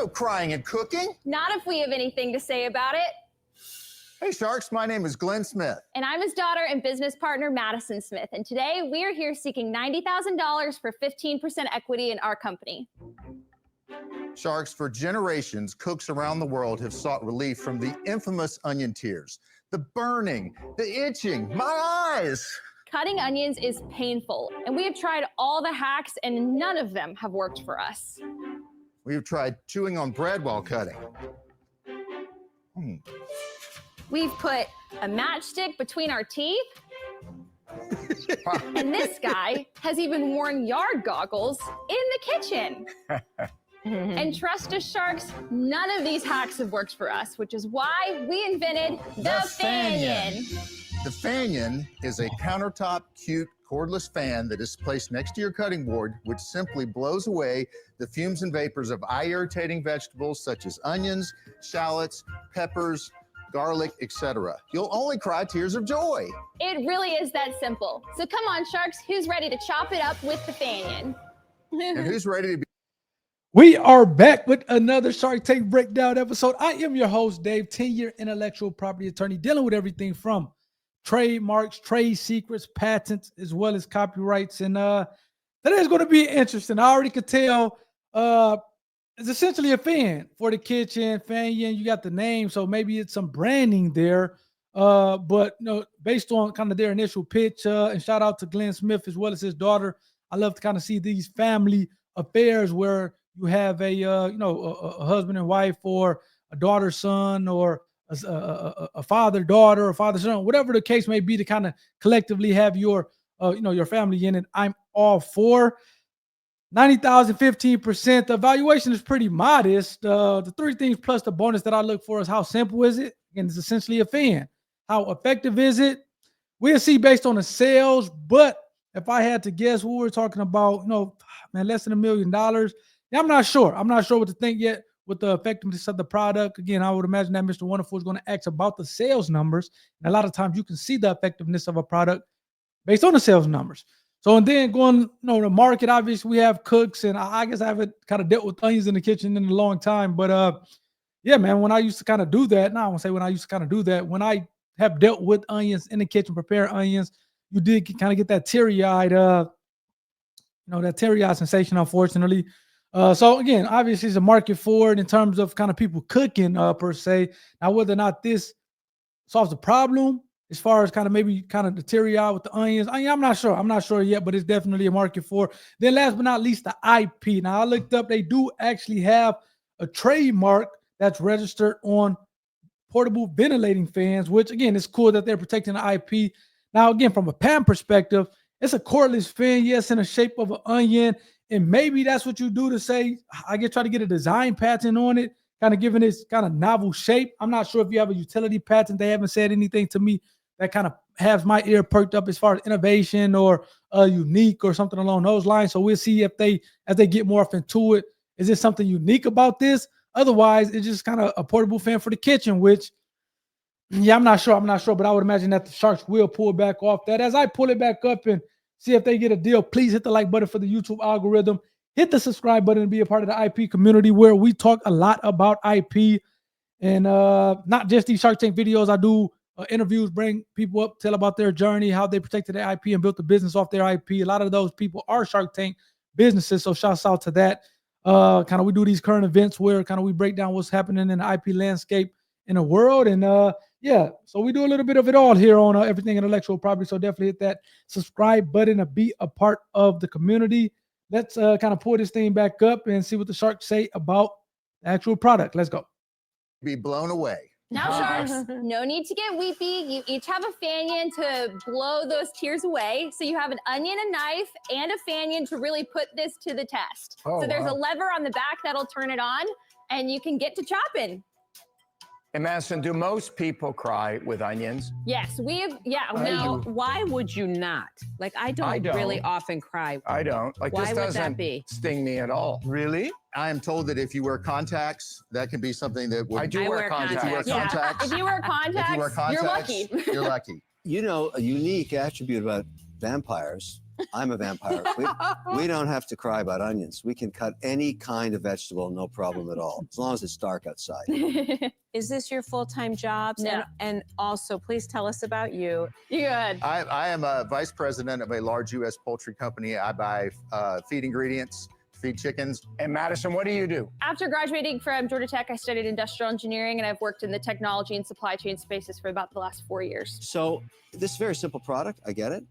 no crying and cooking. Not if we have anything to say about it. Hey, Sharks, my name is Glenn Smith. And I'm his daughter and business partner, Madison Smith. And today we are here seeking $90,000 for 15% equity in our company. Sharks, for generations, cooks around the world have sought relief from the infamous onion tears, the burning, the itching, my eyes. Cutting onions is painful, and we have tried all the hacks, and none of them have worked for us. We have tried chewing on bread while cutting. We've put a matchstick between our teeth. And this guy has even worn yard goggles in the kitchen. And trust us, Sharks, none of these hacks have worked for us, which is why we invented the Fanion. The Fanion is a countertop, cute, cordless fan that is placed next to your cutting board, which simply blows away the fumes and vapors of eye-irritating vegetables such as onions, shallots, peppers, garlic, etc. You'll only cry tears of joy. It really is that simple. So come on, Sharks, who's ready to chop it up with the Fanion? And who's ready to be? We are back with another Shark Tank Breakdown episode. I am your host, Dave, 10-year intellectual property attorney, dealing with everything from trademarks, trade secrets, patents, as well as copyrights. And today's going to be interesting. I already could tell it's essentially a fan for the kitchen. Fanion, you got the name, so maybe it's some branding there. But based on kind of their initial pitch, and shout out to Glenn Smith as well as his daughter. I love to kind of see these family affairs where you have a husband and wife, or a daughter, son, or a father, daughter, or father, son, whatever the case may be, to kind of collectively have your family in it. I'm all for 90,000, 15%. The valuation is pretty modest. The three things plus the bonus that I look for is how simple is it? Again, it's essentially a fan. How effective is it? We'll see based on the sales, but if I had to guess, what we're talking about, less than $1 million. Yeah, I'm not sure. I'm not sure what to think yet with the effectiveness of the product. Again, I would imagine that Mr. Wonderful is going to ask about the sales numbers. And a lot of times you can see the effectiveness of a product based on the sales numbers. So, and then going, the market, obviously we have cooks, and I guess I haven't kind of dealt with onions in the kitchen in a long time. But yeah, man, when I used to kind of do that, I won't say when I used to kind of do that, when I have dealt with onions in the kitchen, prepare onions, you did kind of get that teary-eyed, that teary-eyed sensation, unfortunately. So again, obviously there's a market for it in terms of kind of people cooking per se. Now, whether or not this solves the problem as far as kind of maybe kind of the teary-eye with the onions, I'm not sure. I'm not sure yet, but it's definitely a market for it. Then last but not least, the IP. Now, I looked up, they do actually have a trademark that's registered on portable ventilating fans, which again, it's cool that they're protecting the IP. Now, again, from a patent perspective, it's a cordless fan, yes, in the shape of an onion. And maybe that's what you do to say, I guess, try to get a design patent on it, kind of giving this kind of novel shape. I'm not sure if you have a utility patent. They haven't said anything to me that kind of has my ear perked up as far as innovation or unique or something along those lines. So we'll see if as they get more into it, is there something unique about this? Otherwise, it's just kind of a portable fan for the kitchen, which, yeah, I'm not sure, but I would imagine that the Sharks will pull back off that. As I pull it back up and see if they get a deal, please hit the like button for the YouTube algorithm. Hit the subscribe button and be a part of the IP community, where we talk a lot about IP, and not just these Shark Tank videos. I do interviews, bring people up, tell about their journey, how they protected their IP and built a business off their IP. A lot of those people are Shark Tank businesses, so shouts out to that. Kind of we do these current events where kind of we break down what's happening in the IP landscape in the world, and yeah, so we do a little bit of it all here on Everything Intellectual Property. So definitely hit that subscribe button to be a part of the community. Let's kind of pull this thing back up and see what the Sharks say about the actual product. Let's go. Be blown away. Now, Sharks, no need to get weepy. You each have a Fanion to blow those tears away. So you have an onion, a knife, and a Fanion to really put this to the test. So there's a lever on the back that'll turn it on, and you can get to chopping. And Madison, do most people cry with onions? Yes, Now, why would you not? Like, I don't really often cry. I don't. Like, Why this would doesn't that be? sting me at all. Really? I am told that if you wear contacts, that can be something that would. I do wear contacts. If you wear Yeah. contacts, If you wear contacts, you're lucky. You know, a unique attribute about vampires I'm a vampire. We don't have to cry about onions. We can cut any kind of vegetable, no problem at all, as long as it's dark outside. Is this your full-time job? No. And also, please tell us about you. You good? I am a vice president of a large U.S. poultry company. I buy feed ingredients, feed chickens. And Madison, what do you do? After graduating from Georgia Tech, I studied industrial engineering, and I've worked in the technology and supply chain spaces for about the last 4 years. So this is a very simple product. I get it.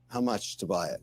How much to buy it?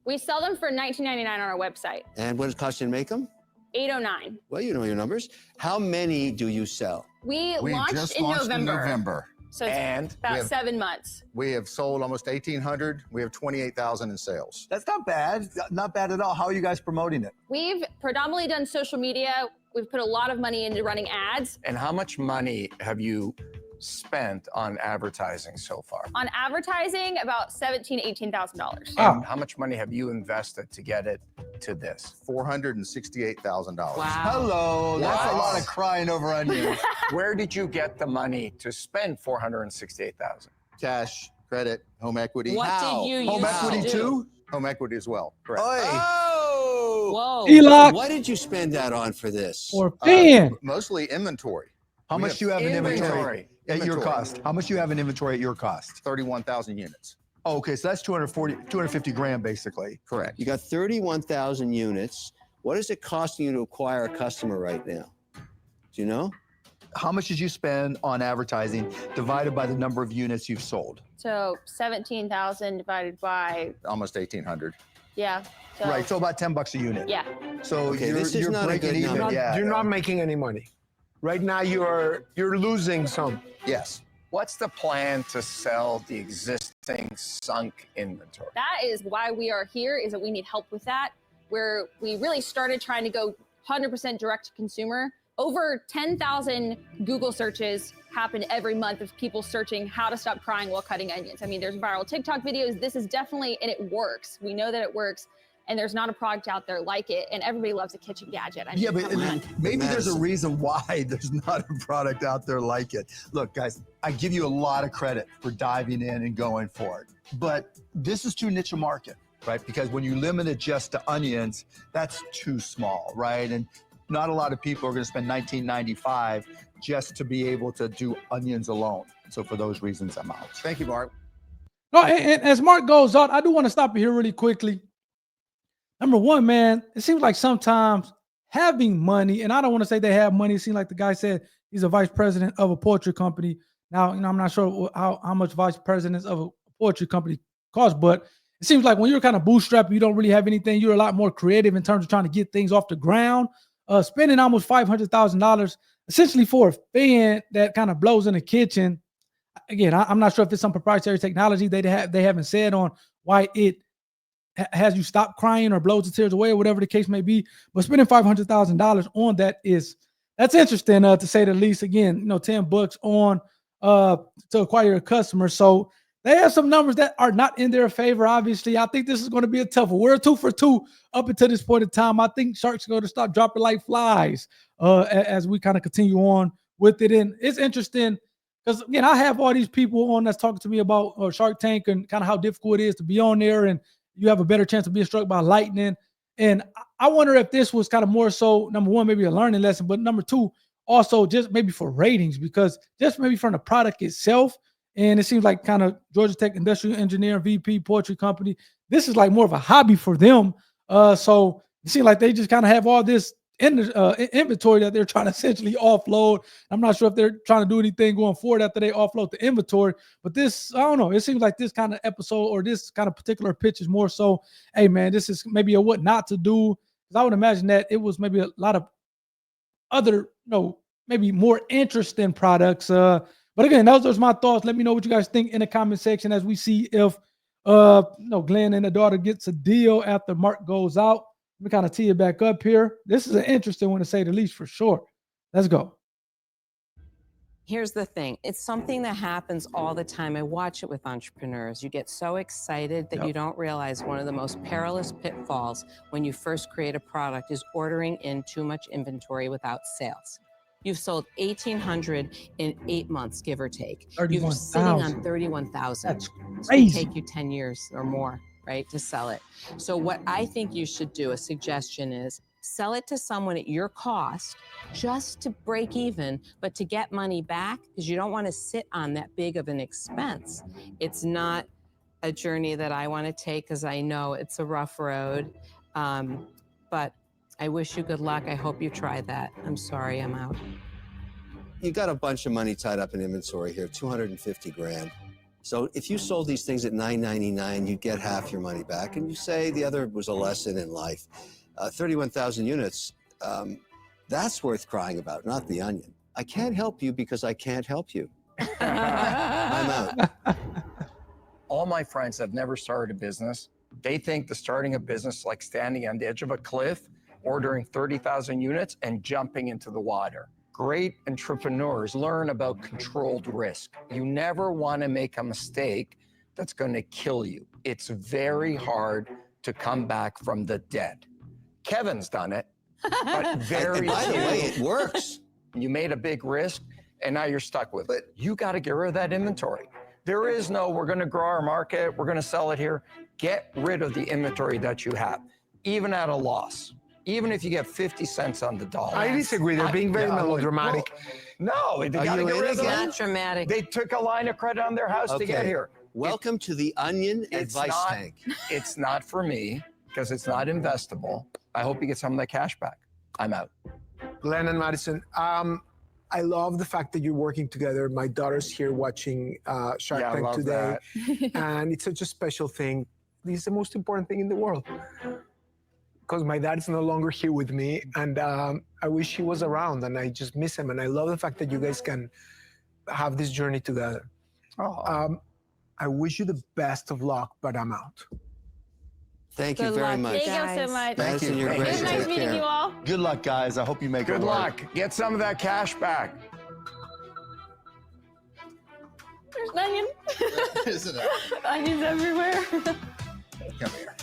We sell them for $19.99 on our website. And what does it cost you to make them? $8.09. Well, you know your numbers. How many do you sell? We just launched in November. So it's And about 7 months. We have sold almost 1,800. We have 28,000 in sales. That's not bad. Not bad at all. How are you guys promoting it? We've predominantly done social media. We've put a lot of money into running ads. and how much money have you spent on advertising so far? On advertising, about $17,000, $18,000. Wow. And how much money have you invested to get it to this? $468,000. Wow. Hello. That's a Wow. lot of crying over onions. Where did you get the money to spend $468,000? Cash, credit, home equity. What How? did you Home use equity to do? too? Home equity as well. Correct. Oi. Oh! Whoa. Eloc What did you spend that on for this? or Fan. Mostly inventory. How We much have do you have in inventory Inventory. at your Inventory. cost? How much do you have in inventory at your cost? 31,000 units. Oh, okay, so that's 250 grand basically. Correct. You got 31,000 units. What is it costing you to acquire a customer right now? Do you know? How much did you spend on advertising divided by the number of units you've sold? So 17,000 divided by, Almost 1,800. yeah. So, Right, so about $10 a unit. Yeah. So Okay, you're, this is you're not a breaking good even. number. Yeah. You're not making any money. Right now, you're losing some. Yes. What's the plan to sell the existing sunk inventory? That is why we are here, is that we need help with that. Where we really started trying to go 100% direct to consumer. Over 10,000 Google searches happen every month of people searching how to stop crying while cutting onions. I mean, there's viral TikTok videos. This is definitely, and it works. We know that it works. And there's not a product out there like it. And everybody loves a kitchen gadget. I mean, Yeah, but come on. maybe there's a Madison. reason why there's not a product out there like it. Look, guys, I give you a lot of credit for diving in and going for it. But this is too niche a market, right? Because when you limit it just to onions, that's too small, right? And not a lot of people are going to spend $19.95 just to be able to do onions alone. So for those reasons, I'm out. Thank you, Mark. No, and as Mark goes out, I do want to stop here really quickly. Number one, man, it seems like sometimes having money, and I don't want to say they have money. It seems like the guy said he's a vice president of a poultry company. Now, I'm not sure how much vice presidents of a poultry company cost, but it seems like when you're kind of bootstrapped, you don't really have anything. You're a lot more creative in terms of trying to get things off the ground. Spending almost $500,000 essentially for a fan that kind of blows in the kitchen. Again, I'm not sure if it's some proprietary technology they haven't said on why it has you stop crying or blows the tears away or whatever the case may be. But spending $500,000 on that's interesting to say the least. Again, $10 on to acquire a customer. So they have some numbers that are not in their favor. Obviously, I think this is going to be a tough one. We're 2 for 2 up until this point in time. I think sharks are going to start dropping like flies as we kind of continue on with it. And it's interesting because, again, I have all these people on that's talking to me about Shark Tank and kind of how difficult it is to be on there, and you have a better chance of being struck by lightning. And I wonder if this was kind of more so, number one, maybe a learning lesson, but number two, also just maybe for ratings, because just maybe from the product itself. And it seems like kind of Georgia Tech Industrial Engineer, VP, Poultry Company, this is like more of a hobby for them. So it seems like they just kind of have all this inventory that they're trying to essentially offload. I'm not sure if they're trying to do anything going forward after they offload the inventory, but this, I don't know. It seems like this kind of episode or this kind of particular pitch is more so, hey man, this is maybe a what not to do. Because I would imagine that it was maybe a lot of other, maybe more interesting products. But again, those are my thoughts. Let me know what you guys think in the comment section as we see if Glenn and the daughter gets a deal after Mark goes out. Let me kind of tee it back up here. This is an interesting one to say the least for sure. Let's go. Here's the thing. It's something that happens all the time. I watch it with entrepreneurs. You get so excited that you don't realize one of the most perilous pitfalls when you first create a product is ordering in too much inventory without sales. You've sold 1,800 in 8 months, give or take. You're sitting on 31,000. That's It's gonna crazy. take you 10 years or more. right, to sell it. So what I think you should do, a suggestion is sell it to someone at your cost just to break even, but to get money back, because you don't want to sit on that big of an expense. It's not a journey that I want to take because I know it's a rough road. But I wish you good luck. I hope you try that. I'm sorry, I'm out. You got a bunch of money tied up in inventory here, 250 grand. So if you sold these things at $9.99, you'd get half your money back. And you say the other was a lesson in life. 31,000 units, that's worth crying about, not the onion. I can't help you because I can't help you. I'm out. All my friends have never started a business. They think the starting a business is like standing on the edge of a cliff, ordering 30,000 units and jumping into the water. Great entrepreneurs learn about controlled risk. You never want to make a mistake that's going to kill you. It's very hard to come back from the dead. Kevin's done it, but very And by the way, it few. works. You made a big risk, and now you're stuck with it. You got to get rid of that inventory. There is no, we're going to grow our market, we're going to sell it here. Get rid of the inventory that you have, even at a loss. Even if you get 50 cents on the dollar. I disagree. They're being very melodramatic. No, they got to get rid of It's that. not dramatic. They took a line of credit on their house to get here. Welcome to the Onion It's Advice not- Tank. It's not for me because it's not investable. I hope you get some of that cash back. I'm out. Glenn and Madison, I love the fact that you're working together. My daughter's here watching Shark Yeah, I Tank love today, that. and it's such a special thing. This is the most important thing in the world. Because my dad is no longer here with me, and I wish he was around, and I just miss him. And I love the fact that you guys can have this journey together. Oh. I wish you the best of luck, but I'm out. Thank you Good very luck, much. Thank you Guys. so much. Thank Madison, you. you're Thank It great. was you. nice Take meeting care. you all. Good luck, guys. I hope you make Good it work. luck. Get some of that cash back. There's an onion. Isn't it? Onions everywhere. Come here.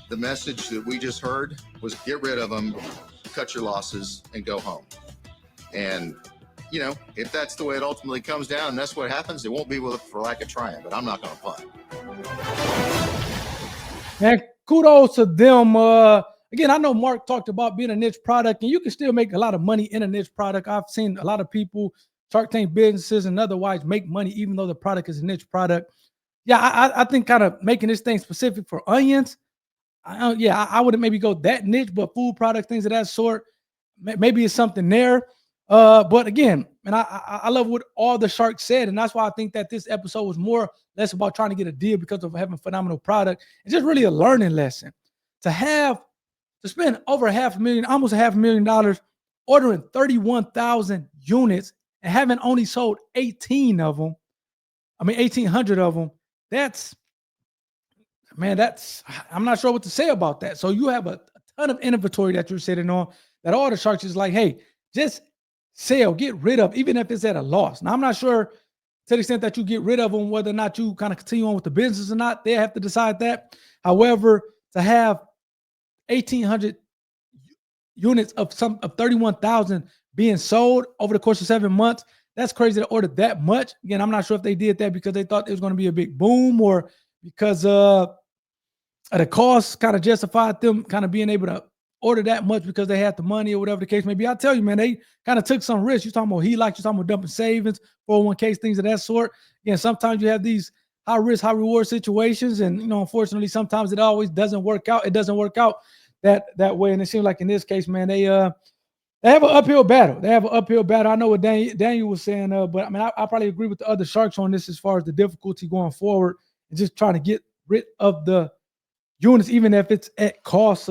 The message that we just heard was get rid of them, cut your losses, and go home. And, you know, if that's the way it ultimately comes down and that's what happens, it won't be for lack of trying, but I'm not going to punt. Man, kudos to them. Again, I know Mark talked about being a niche product, and you can still make a lot of money in a niche product. I've seen a lot of people, Shark Tank businesses and otherwise, make money even though the product is a niche product. Yeah, I think kind of making this thing specific for onions. I wouldn't maybe go that niche, but food products, things of that sort, maybe it's something there. But again, and I love what all the sharks said, and that's why I think that this episode was less about trying to get a deal because of having a phenomenal product. It's just really a learning lesson to spend over almost $500,000 ordering 31,000 units and having only sold 1,800 of them. I'm not sure what to say about that. So you have a ton of inventory that you're sitting on that all the sharks is like, hey, just sell, get rid of, even if it's at a loss. Now, I'm not sure to the extent that you get rid of them, whether or not you kind of continue on with the business or not. They have to decide that. However, to have 1,800 units of 31,000 being sold over the course of 7 months, that's crazy to order that much. Again, I'm not sure if they did that because they thought it was going to be a big boom or because the cost kind of justified them kind of being able to order that much because they had the money or whatever the case may be. I tell you, man, they kind of took some risks. You're talking about you're talking about dumping savings, 401ks, things of that sort. Again, sometimes you have these high risk, high reward situations. And, unfortunately, sometimes it always doesn't work out. It doesn't work out that way. And it seems like in this case, man, they have an uphill battle. I know what Daniel was saying, but I mean, I probably agree with the other sharks on this as far as the difficulty going forward and just trying to get rid of the units, even if it's at cost,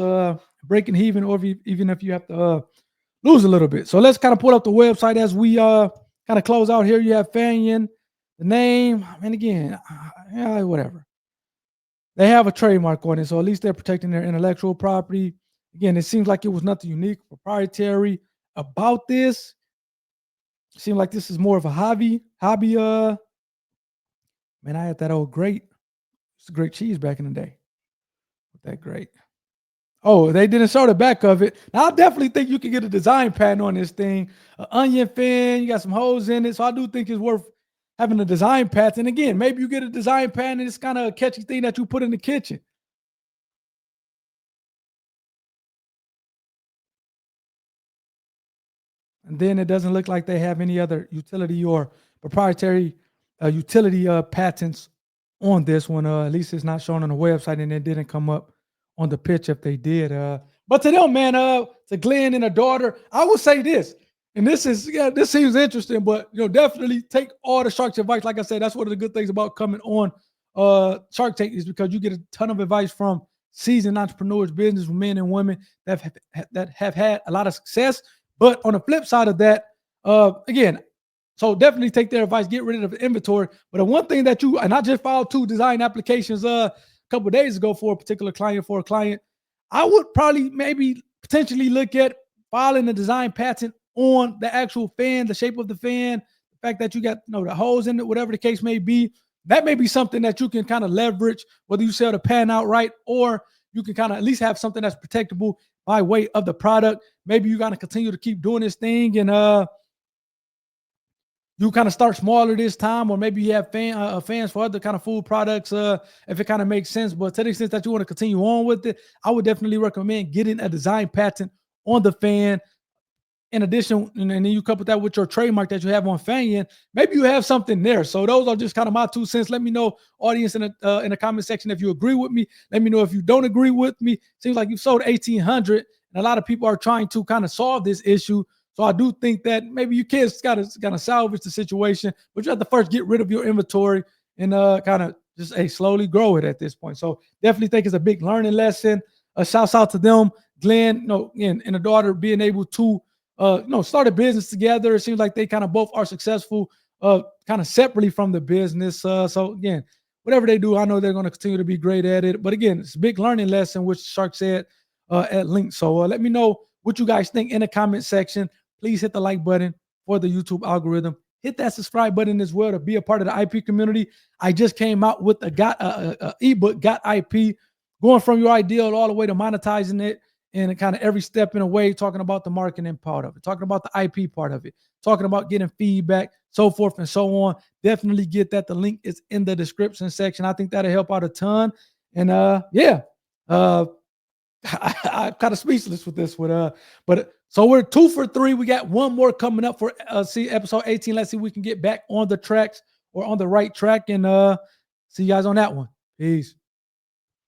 breaking even, or even if you have to lose a little bit. So let's kind of pull up the website as we kind of close out here. You have Fanion, the name, and again, whatever. They have a trademark on it, so at least they're protecting their intellectual property. Again, it seems like it was nothing unique, proprietary about this. It seemed like this is more of a hobby. Man, I had that old great. It's a great cheese back in the day. That great. Oh, they didn't show the back of it. Now, I definitely think you can get a design patent on this thing. An onion fin, you got some holes in it. So I do think it's worth having a design patent. And again, maybe you get a design patent and it's kind of a catchy thing that you put in the kitchen. And then it doesn't look like they have any other utility or proprietary utility patents on this one. At least it's not shown on the website, and it didn't come up on the pitch if they did. But to them, man, to Glenn and her daughter, I will say this, and this seems interesting, but definitely take all the Shark Tank advice. Like I said, that's one of the good things about coming on Shark Tank is because you get a ton of advice from seasoned entrepreneurs, businessmen and women that have had a lot of success. But on the flip side of that, again, so definitely take their advice, get rid of the inventory. But the one thing that and I just filed 2 design applications a couple of days ago for a particular client, I would probably maybe potentially look at filing a design patent on the actual fan, the shape of the fan, the fact that you got the holes in it, whatever the case may be. That may be something that you can kind of leverage, whether you sell the pan outright or you can kind of at least have something that's protectable by way of the product. Maybe you got to continue to keep doing this thing and you kind of start smaller this time, or maybe you have fans for other kind of food products if it kind of makes sense. But to the extent that you want to continue on with it, I would definitely recommend getting a design patent on the fan. In addition, and then you couple that with your trademark that you have on Fanion, maybe you have something there. So those are just kind of my 2 cents. Let me know, audience, in the comment section, if you agree with me. Let me know if you don't agree with me. Seems like you've sold 1,800, and a lot of people are trying to kind of solve this issue. So I do think that maybe you kids got to salvage the situation, but you have to first get rid of your inventory and kind of just slowly grow it at this point. So definitely think it's a big learning lesson. Shouts out to them, Glenn, and the daughter being able to start a business together. It seems like they kind of both are successful, kind of separately from the business. So again, whatever they do, I know they're going to continue to be great at it. But again, it's a big learning lesson, which Shark said at length. So let me know what you guys think in the comment section. Please hit the like button for the YouTube algorithm. Hit that subscribe button as well to be a part of the IP community. I just came out with a ebook, Got IP, going from your idea all the way to monetizing it, and kind of every step in a way, talking about the marketing part of it, talking about the IP part of it, talking about getting feedback, so forth and so on. Definitely get that. The link is in the description section. I think that'll help out a ton. And I'm kind of speechless with this one. But so we're 2 for 3. We got one more coming up for episode 18. Let's see if we can get back on the tracks or on the right track, and see you guys on that one. Peace.